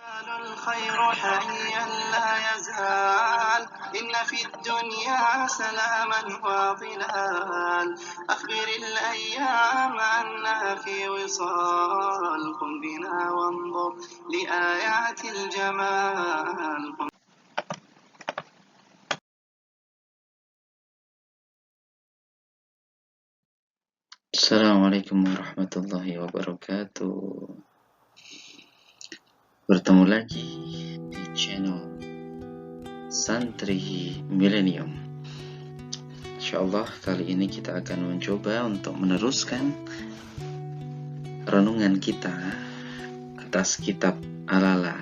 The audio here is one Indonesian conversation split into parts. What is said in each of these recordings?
الخير حيا لا يزال إن في الدنيا سلاما وظلال أخبر الأيام أنها في وصال قم بنا وانظر لآيات الجمال. Assalamualaikum warahmatullahi wabarakatuh. Bertemu lagi di channel Santri Milenium. Insyaallah kali ini kita akan mencoba untuk meneruskan renungan kita atas kitab Al-La'la.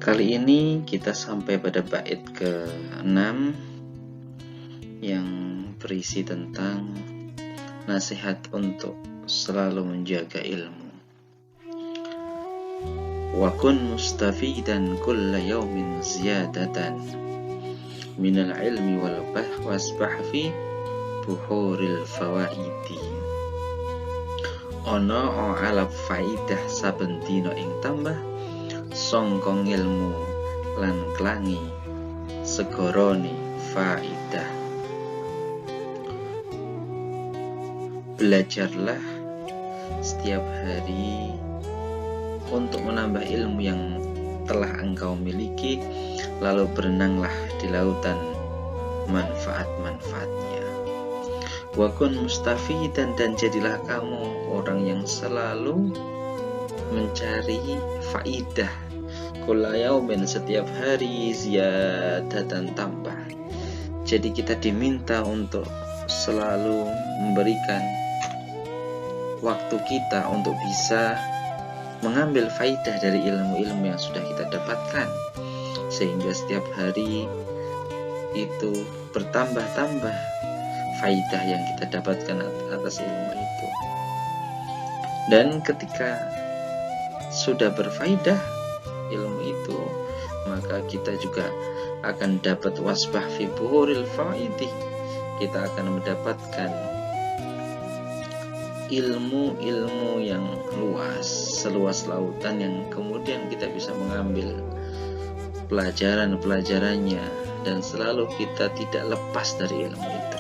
Kali ini kita sampai pada bait ke-6 yang berisi tentang nasihat untuk selalu menjaga ilmu. Wa kun mustafidan kulla yawmin ziyadatan minal ilmi wal wasbah fi buhuril fawaidi. Ono alaf faidah saben dina ing tambah sangka ilmu lan klangi segorone faidah. Belajarlah setiap hari untuk menambah ilmu yang telah engkau miliki, lalu berenanglah di lautan manfaat-manfaatnya. Wa kun mustafidan, dan jadilah kamu orang yang selalu mencari faidah. Kulla yaumin, setiap hari, ziyadatan, tambah. Jadi kita diminta untuk selalu memberikan waktu kita untuk bisa mengambil faidah dari ilmu-ilmu yang sudah kita dapatkan, sehingga setiap hari itu bertambah-tambah faidah yang kita dapatkan atas ilmu itu. Dan ketika sudah berfaidah ilmu itu, maka kita juga akan dapat wasbah fi buhuril fawaidi. Kita akan mendapatkan ilmu-ilmu yang luas, seluas lautan, yang kemudian kita bisa mengambil pelajaran-pelajarannya, dan selalu kita tidak lepas dari ilmu itu.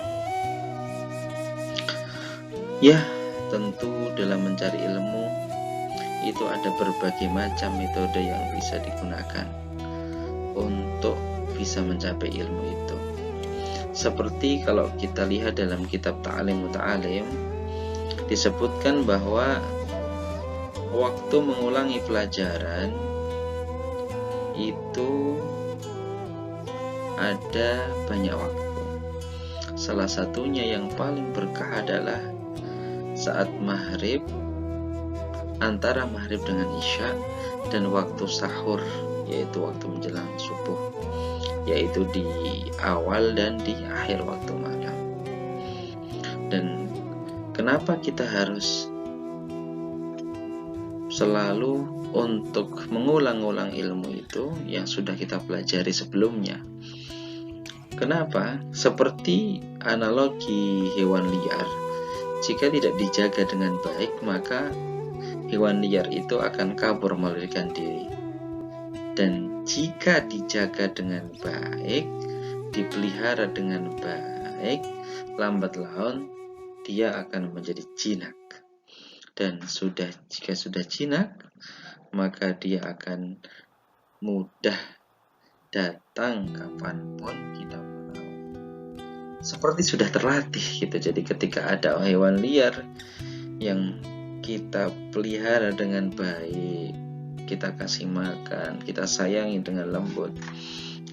Ya, tentu dalam mencari ilmu itu ada berbagai macam metode yang bisa digunakan untuk bisa mencapai ilmu itu. Seperti kalau kita lihat dalam kitab Ta'lim Muta'alim, disebutkan bahwa waktu mengulangi pelajaran itu ada banyak waktu. Salah satunya yang paling berkah adalah saat maghrib, antara maghrib dengan isya, dan waktu sahur, yaitu waktu menjelang subuh, yaitu di awal dan di akhir waktu malam. Dan kenapa kita harus selalu untuk mengulang-ulang ilmu itu yang sudah kita pelajari sebelumnya? Kenapa? Seperti analogi hewan liar, jika tidak dijaga dengan baik, maka hewan liar itu akan kabur melarikan diri. Dan jika dijaga dengan baik, dipelihara dengan baik, lambat laun dia akan menjadi jinak. Dan jika sudah jinak, maka dia akan mudah datang kapanpun kita mau. Seperti sudah terlatih gitu. Jadi ketika ada hewan liar yang kita pelihara dengan baik, kita kasih makan, kita sayangi dengan lembut,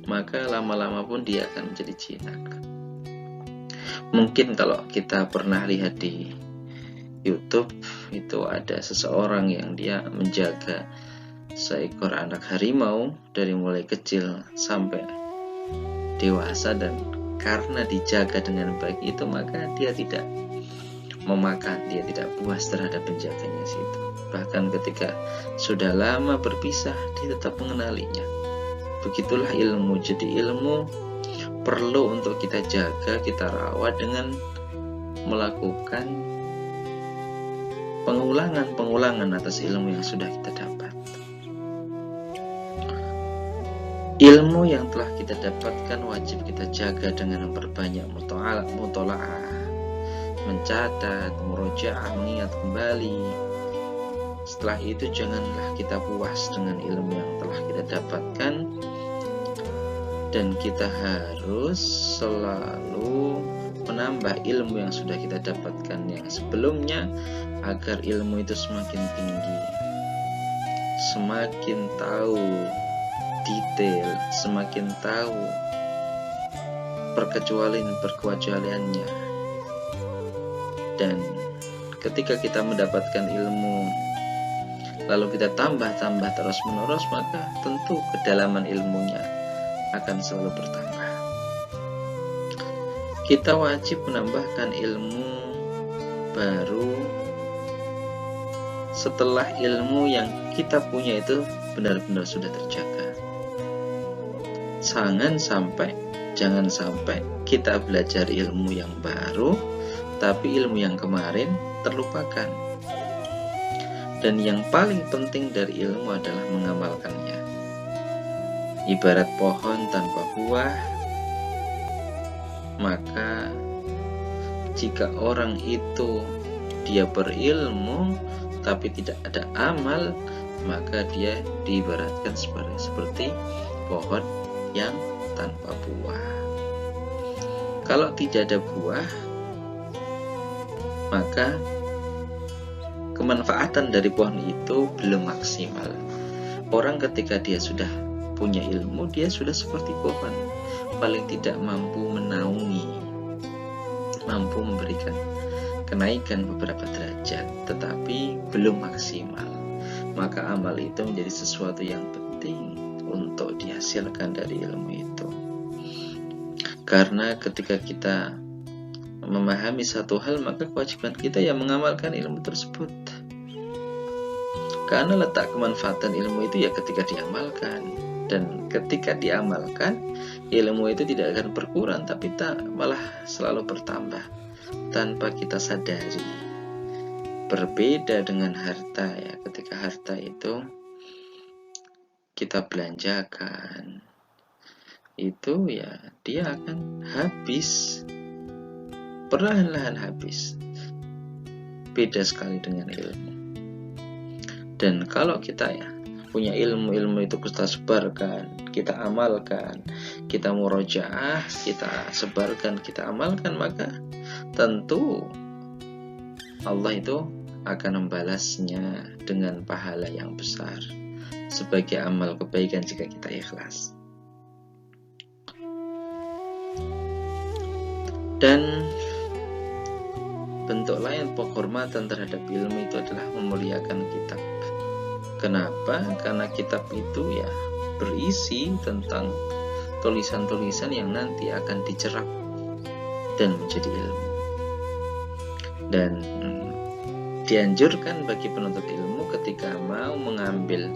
maka lama-lama pun dia akan menjadi jinak. Mungkin kalau kita pernah lihat di YouTube, itu ada seseorang yang dia menjaga seekor anak harimau dari mulai kecil sampai dewasa, dan karena dijaga dengan baik itu, maka dia tidak memakan, dia tidak puas terhadap penjaganya situ. Bahkan ketika sudah lama berpisah, dia tetap mengenalinya. Begitulah ilmu. Jadi ilmu perlu untuk kita jaga, kita rawat dengan melakukan pengulangan atas ilmu yang sudah kita dapat. Ilmu yang telah kita dapatkan wajib kita jaga dengan memperbanyak mutola'ah, mencatat, murojaah, mengingat kembali. Setelah itu janganlah kita puas dengan ilmu yang telah kita dapatkan, dan kita harus selalu menambah ilmu yang sudah kita dapatkan yang sebelumnya agar ilmu itu semakin tinggi, semakin tahu detail, semakin tahu perkecualiannya. Dan ketika kita mendapatkan ilmu lalu kita tambah terus menerus, maka tentu kedalaman ilmunya akan selalu bertambah. Kita wajib menambahkan ilmu baru setelah ilmu yang kita punya itu benar-benar sudah terjaga. Jangan sampai kita belajar ilmu yang baru tapi ilmu yang kemarin terlupakan. Dan yang paling penting dari ilmu adalah mengamalkannya. Ibarat pohon tanpa buah, maka jika orang itu dia berilmu tapi tidak ada amal, maka dia diibaratkan seperti pohon yang tanpa buah. Kalau tidak ada buah, maka kemanfaatan dari pohon itu belum maksimal. Orang ketika dia sudah punya ilmu, dia sudah seperti pohon, paling tidak mampu menaungi, mampu memberikan kenaikan beberapa derajat, tetapi belum maksimal. Maka amal itu menjadi sesuatu yang penting untuk dihasilkan dari ilmu itu. Karena ketika kita memahami satu hal, maka kewajiban kita yang mengamalkan ilmu tersebut. Karena letak kemanfaatan ilmu itu ya ketika diamalkan. Dan ketika diamalkan, ilmu itu tidak akan berkurang, tapi malah selalu bertambah tanpa kita sadari. Berbeda dengan harta ya, ketika harta itu kita belanjakan, itu ya dia akan habis, perlahan-lahan habis. Beda sekali dengan ilmu. Dan kalau kita ya punya ilmu itu kita sebarkan, kita amalkan, kita murojaah, kita sebarkan, kita amalkan, maka tentu Allah itu akan membalasnya dengan pahala yang besar sebagai amal kebaikan jika kita ikhlas. Dan bentuk lain penghormatan terhadap ilmu itu adalah memuliakan kitab. Kenapa? Karena kitab itu ya berisi tentang tulisan-tulisan yang nanti akan dicerap dan menjadi ilmu. Dan dianjurkan bagi penuntut ilmu ketika mau mengambil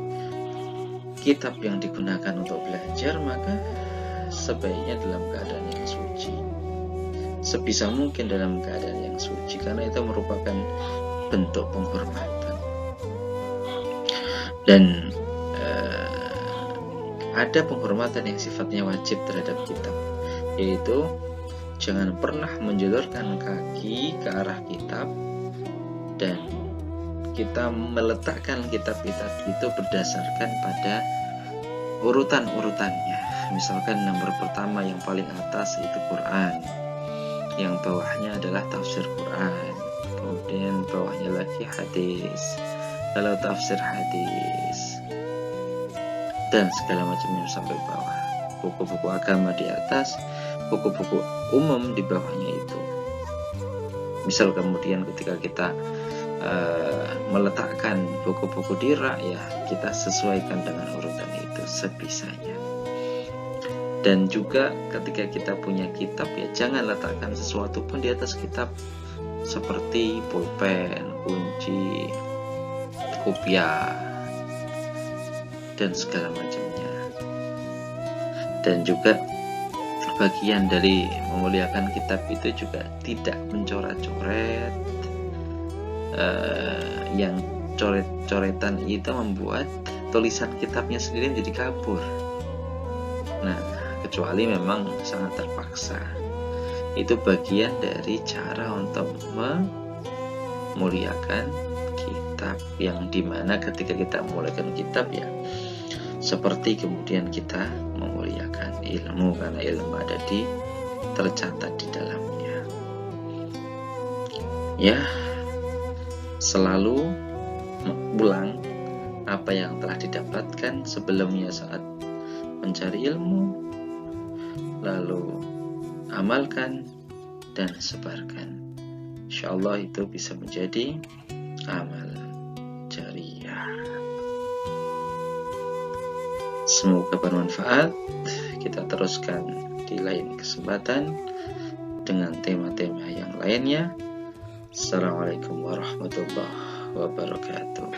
kitab yang digunakan untuk belajar, maka sebaiknya dalam keadaan yang suci. Sebisa mungkin dalam keadaan yang suci, karena itu merupakan bentuk penghormatan. Dan ada penghormatan yang sifatnya wajib terhadap kitab, yaitu jangan pernah menjulurkan kaki ke arah kitab, dan kita meletakkan kitab-kitab itu berdasarkan pada urutan-urutannya. Misalkan nomor pertama yang paling atas itu Quran, yang bawahnya adalah tafsir Quran, kemudian bawahnya lagi hadis, kalau tafsir hadis, dan segala macamnya sampai bawah. Buku-buku agama di atas, buku-buku umum di bawahnya itu. Misal kemudian ketika kita meletakkan buku-buku di rak, ya kita sesuaikan dengan urutan itu sebisanya. Dan juga ketika kita punya kitab, ya jangan letakkan sesuatu pun di atas kitab, seperti pulpen, kunci, kopiah, dan segala macamnya. Dan juga bagian dari memuliakan kitab itu juga tidak mencoret-coret yang coret-coretan itu membuat tulisan kitabnya sendiri menjadi kabur. Nah, kecuali memang sangat terpaksa. Itu bagian dari cara untuk memuliakan kitab, yang dimana ketika kita memuliakan kitab ya seperti kemudian kita memuliakan ilmu, karena ilmu ada tercatat di dalamnya. Ya, selalu ulang apa yang telah didapatkan sebelumnya saat mencari ilmu, lalu amalkan dan sebarkan. Insyaallah itu bisa menjadi amal jariyah. Semoga bermanfaat. Kita teruskan di lain kesempatan dengan tema-tema yang lainnya. Assalamualaikum warahmatullahi wabarakatuh.